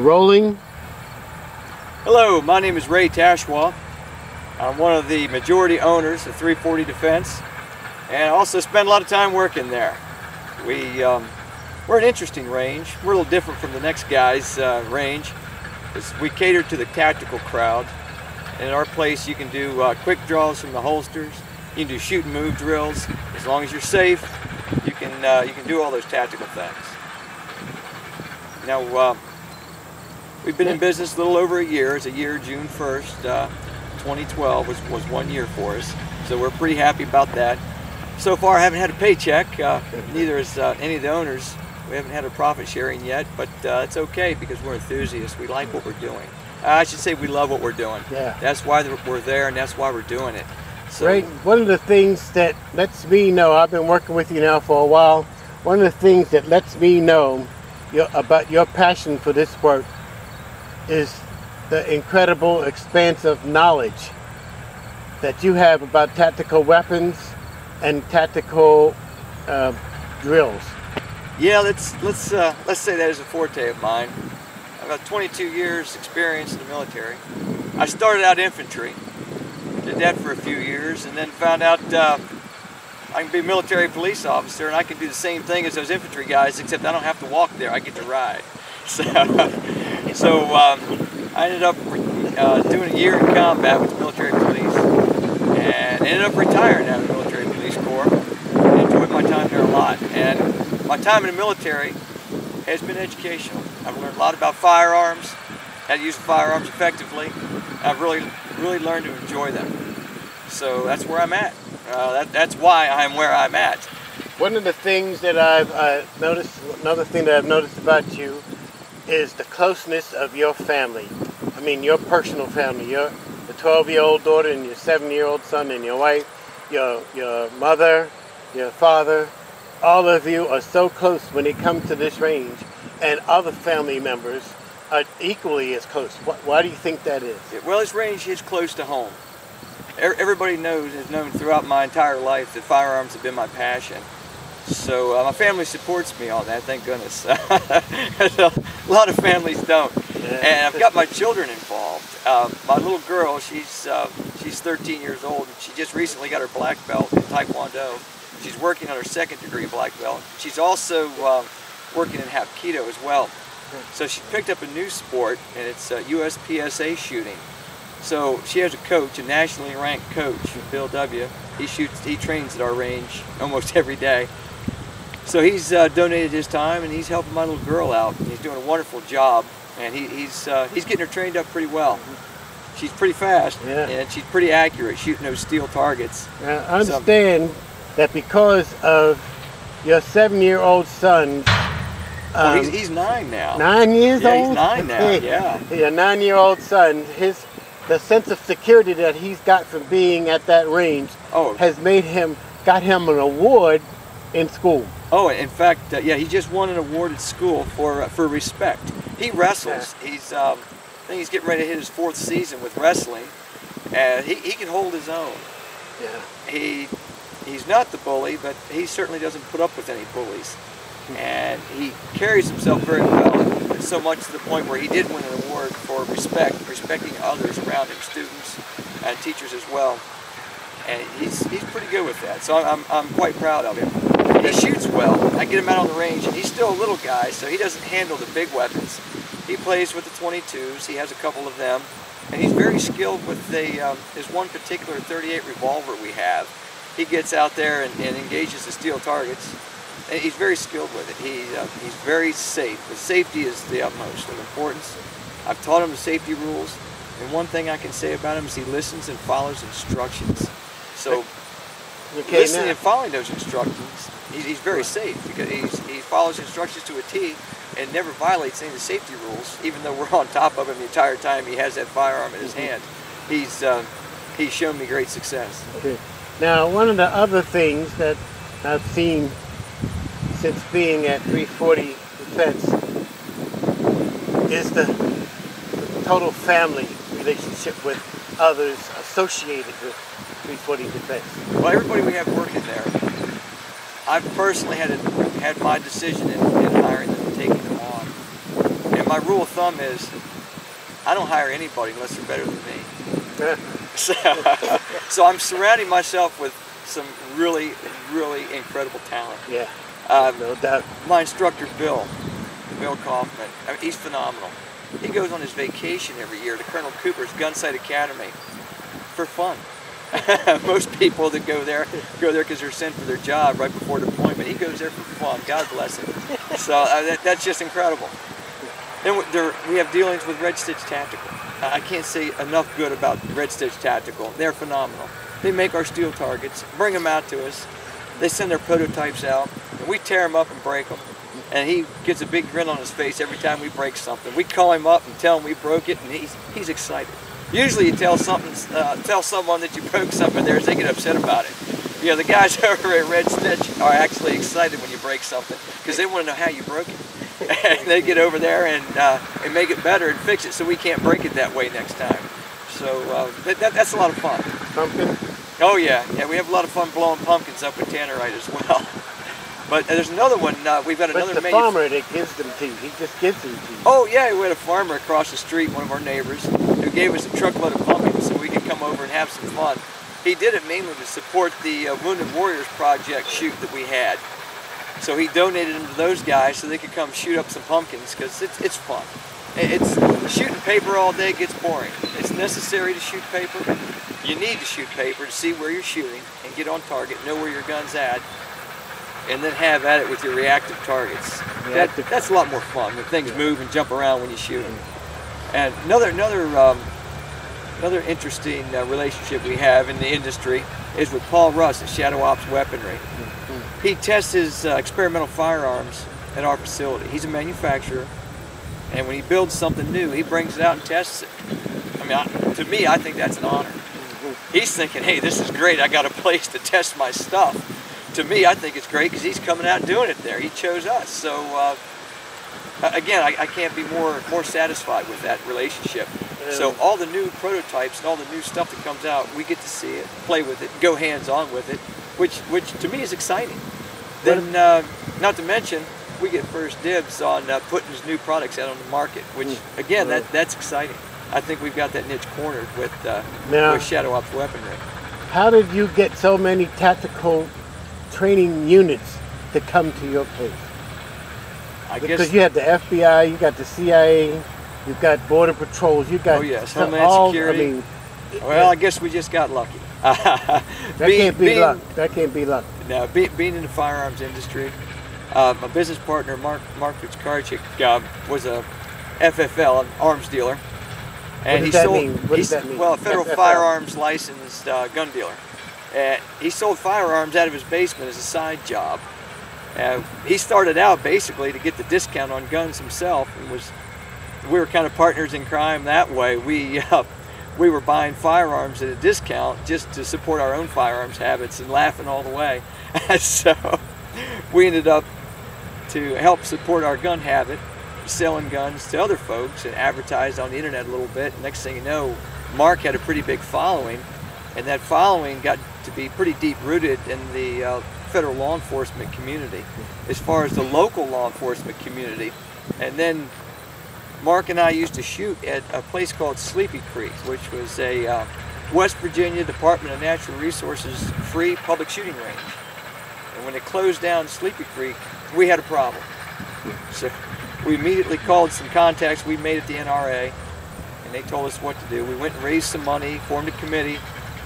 rolling. Hello, my name is Ray Tashwa. I'm one of the majority owners of 340 Defense, and I also spend a lot of time working there. We're an interesting range. We're a little different from the next guy's range. We cater to the tactical crowd. And in our place, you can do quick draws from the holsters. You can do shoot and move drills. As long as you're safe, you can do all those tactical things. Now, we've been in business a little over a year. It's a year, June 1st, 2012 was 1 year for us. So we're pretty happy about that. So far, I haven't had a paycheck. Neither has any of the owners. We haven't had a profit sharing yet, but it's okay because we're enthusiasts. We like what we're doing. I should say we love what we're doing. Yeah. That's why we're there, and that's why we're doing it. So, Ray, one of the things that lets me know, I've been working with you now for a while, one of the things that lets me know about your passion for this work is the incredible expanse of knowledge that you have about tactical weapons and tactical drills. Yeah, let's say that is a forte of mine. I've got 22 years experience in the military. I started out infantry, did that for a few years, and then found out I can be a military police officer and I can do the same thing as those infantry guys, except I don't have to walk there, I get to ride. So I ended up doing a year in combat with the military police and ended up retiring out of the military police corps. I enjoyed my time there a lot, and my time in the military has been educational. I've learned a lot about firearms, how to use firearms effectively. I've really learned to enjoy them. So that's where I'm at. That's why I'm where I'm at. One of the things that I've noticed, another thing that I've noticed about you is the closeness of your family. I mean, your personal family. Your 12-year-old daughter and your 7-year-old son and your wife, your mother, your father. All of you are so close when it comes to this range, and other family members are equally as close. Why do you think that is? Well, this range is close to home. Everybody has known throughout my entire life that firearms have been my passion. So my family supports me on that, thank goodness. A lot of families don't. Yeah. And I've got my children involved. My little girl, she's 13 years old, and she just recently got her black belt in Taekwondo. She's working on her 2nd degree black belt. She's also working in Hapkido as well. So she picked up a new sport, and it's USPSA shooting. So she has a coach, a nationally ranked coach, Bill W. He trains at our range almost every day. So he's donated his time, and he's helping my little girl out. He's doing a wonderful job, and he's getting her trained up pretty well. She's pretty fast, yeah, and she's pretty accurate shooting those steel targets. Now, I understand that because of your 7-year-old son. Well, he's 9 now. 9 years yeah, old? He's 9 now, yeah. Your 9-year-old son, the sense of security that he's got from being at that range has got him an award in school. Oh, in fact, yeah, he just won an award at school for respect. He wrestles. Yeah. I think he's getting ready to hit his 4th season with wrestling, and he can hold his own. Yeah. He's not the bully, but he certainly doesn't put up with any bullies. And he carries himself very well, so much to the point where he did win an award for respecting others around him, students and teachers as well. And he's pretty good with that, so I'm quite proud of him. He shoots well. I get him out on the range, and he's still a little guy, so he doesn't handle the big weapons. He plays with the 22s. He has a couple of them, and he's very skilled with his one particular .38 revolver we have. He gets out there and engages the steel targets. And he's very skilled with it. He's very safe. The safety is the utmost of importance. I've taught him the safety rules, and one thing I can say about him is he listens and follows instructions. So listening and following those instructions, he's very safe because he follows instructions to a T and never violates any of the safety rules, even though we're on top of him the entire time he has that firearm in his hand. He's shown me great success. Okay. Now, one of the other things that I've seen since being at 340 Defense is the total family relationship with others associated with 340 Defense. Well, everybody we have working there, I've personally had my decision in hiring them and taking them on. And my rule of thumb is I don't hire anybody unless they're better than me. So I'm surrounding myself with some really, really incredible talent. Yeah, no doubt. My instructor, Bill Kaufman, I mean, he's phenomenal. He goes on his vacation every year to Colonel Cooper's Gunsight Academy for fun. Most people that go there because they're sent for their job right before deployment. He goes there for fun. God bless him. So that's just incredible. Then we have dealings with Red Stitch Tactical. I can't say enough good about Red Stitch Tactical. They're phenomenal. They make our steel targets, bring them out to us. They send their prototypes out, and we tear them up and break them. And he gets a big grin on his face every time we break something. We call him up and tell him we broke it, and he's excited. Usually you tell someone that you broke something theirs, they get upset about it. You know, the guys over at Red Stitch are actually excited when you break something because they want to know how you broke it. And they get over there and make it better and fix it so we can't break it that way next time. So that's a lot of fun. Pumpkin? Oh yeah, we have a lot of fun blowing pumpkins up with Tannerite as well. But there's another one, we've got another... But the farmer that gives them to you, he just gives them to you. Oh yeah, we had a farmer across the street, one of our neighbors, who gave us a truckload of pumpkins so we could come over and have some fun. He did it mainly to support the Wounded Warriors Project shoot that we had. So he donated them to those guys so they could come shoot up some pumpkins because it's fun. Shooting paper all day gets boring. It's necessary to shoot paper. You need to shoot paper to see where you're shooting and get on target, know where your gun's at, and then have at it with your reactive targets. That's a lot more fun when things move and jump around when you shoot them. And another interesting relationship we have in the industry is with Paul Russ at Shadow Ops Weaponry. He tests his experimental firearms at our facility. He's a manufacturer, and when he builds something new, he brings it out and tests it. I mean, to me, I think that's an honor. He's thinking, hey, this is great, I got a place to test my stuff. To me, I think it's great because he's coming out and doing it there. He chose us. So, again, I can't be more satisfied with that relationship. So all the new prototypes and all the new stuff that comes out, we get to see it, play with it, go hands-on with it, which to me is exciting. Then, not to mention, we get first dibs on putting his new products out on the market, which, again, that's exciting. I think we've got that niche cornered with Shadow Ops Weaponry. How did you get so many tactical training units to come to your place? Because you had the FBI, you got the CIA, you've got Border Patrols, you got Homeland Security. Well, I guess we just got lucky. That can't be luck. That can't be luck. No, being in the firearms industry, my business partner Mark Fitzcarchik was a FFL, an arms dealer, and What does that mean? Well, a federal FFL. firearms licensed gun dealer. He sold firearms out of his basement as a side job. He started out basically to get the discount on guns himself, and we were kind of partners in crime that way. We were buying firearms at a discount just to support our own firearms habits and laughing all the way. So we ended up to help support our gun habit, selling guns to other folks and advertised on the internet a little bit. Next thing you know, Mark had a pretty big following, and that following got to be pretty deep rooted in the federal law enforcement community as far as the local law enforcement community. And then Mark and I used to shoot at a place called Sleepy Creek, which was a West Virginia Department of Natural Resources free public shooting range. And when it closed down Sleepy Creek, we had a problem. So we immediately called some contacts we made at the NRA, and they told us what to do. We went and raised some money, formed a committee,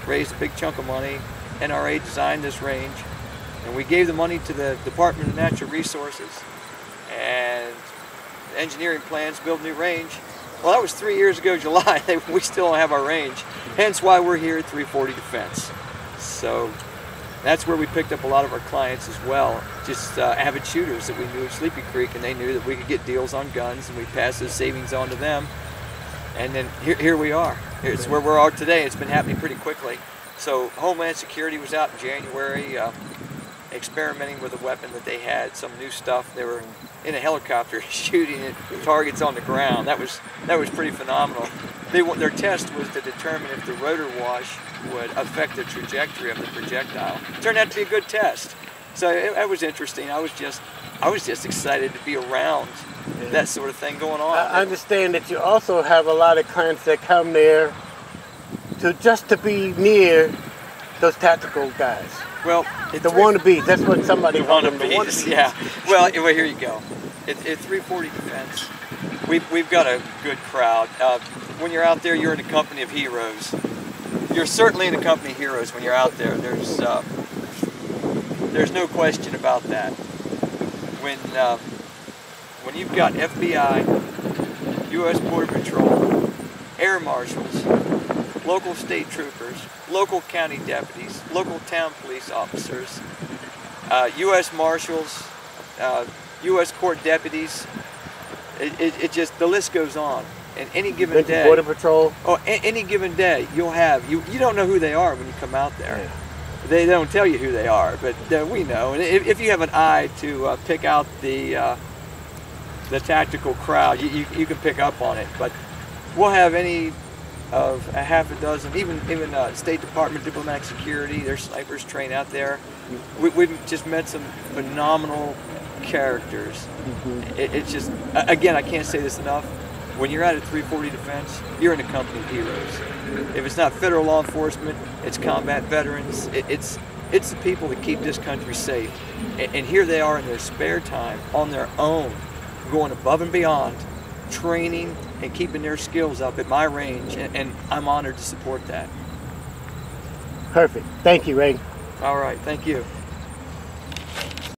raised a big chunk of money. NRA designed this range, and we gave the money to the Department of Natural Resources, and engineering plans, build a new range. Well, that was 3 years ago, July. We still don't have our range, hence why we're here at 340 Defense. So that's where we picked up a lot of our clients as well, just avid shooters that we knew at Sleepy Creek, and they knew that we could get deals on guns, and we passed those savings on to them. And then here we are. It's where we are today. It's been happening pretty quickly. So Homeland Security was out in January experimenting with a weapon that they had, some new stuff. They were in a helicopter shooting at targets on the ground. That was pretty phenomenal. Their test was to determine if the rotor wash would affect the trajectory of the projectile. It turned out to be a good test. So that was interesting. I was just excited to be around that sort of thing going on. I understand that you also have a lot of clients that come there just to be near those tactical guys. Well, The wannabes, that's what somebody called them, the wannabes, wannabes. yeah. Well, here you go. At 340 Defense, we've got a good crowd. When you're out there, you're in a company of heroes. You're certainly in a company of heroes when you're out there. There's no question about that. When you've got FBI, U.S. Border Patrol, air marshals, local state troopers, local county deputies, local town police officers, U.S. marshals, U.S. court deputies, it just, the list goes on. And any given day, Border Patrol. Oh, any given day, you'll have, you don't know who they are when you come out there. Yeah. They don't tell you who they are, but we know. And if you have an eye to pick out the tactical crowd, you can pick up on it. But we'll have any of a half a dozen, even State Department diplomatic security. There's snipers trained out there. We've just met some phenomenal characters. Mm-hmm. It's just, again, I can't say this enough. When you're out at 340 Defense, you're in a company of heroes. If it's not federal law enforcement, it's combat veterans. It's the people that keep this country safe. And here they are in their spare time, on their own, going above and beyond, training and keeping their skills up at my range. And I'm honored to support that. Perfect. Thank you, Ray. All right, thank you.